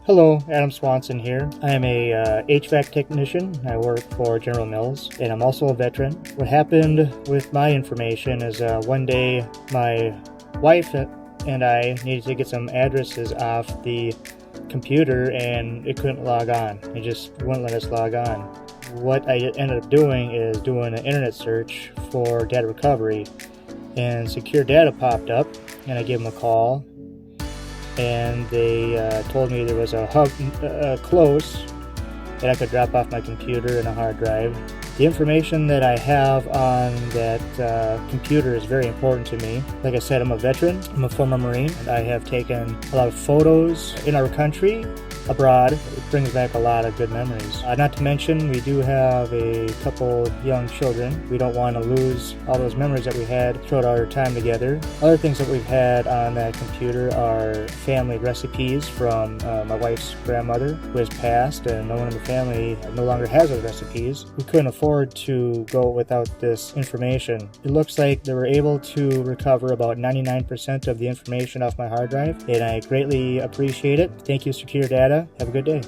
Hello, Adam Swanson here. I am a HVAC technician. I work for General Mills, and I'm also a veteran. What happened with my information is one day my wife and I needed to get some addresses off the computer, and it couldn't log on. It just wouldn't let us log on. What I ended up doing is doing an internet search for data recovery, and Secure Data popped up, and I gave them a call. And they told me there was a hub close that I could drop off my computer and a hard drive. The information that I have on that computer is very important to me. Like I said, I'm a veteran. I'm a former Marine, and I have taken a lot of photos in our country, abroad. It brings back a lot of good memories. Not to mention, we do have a couple young children. We don't want to lose all those memories that we had throughout our time together. Other things that we've had on that computer are family recipes from my wife's grandmother, who has passed, and no one in the family no longer has those recipes. We couldn't afford to go without this information. It looks like they were able to recover about 99% of the information off my hard drive, and I greatly appreciate it. Thank you, Secure Data. Have a good day.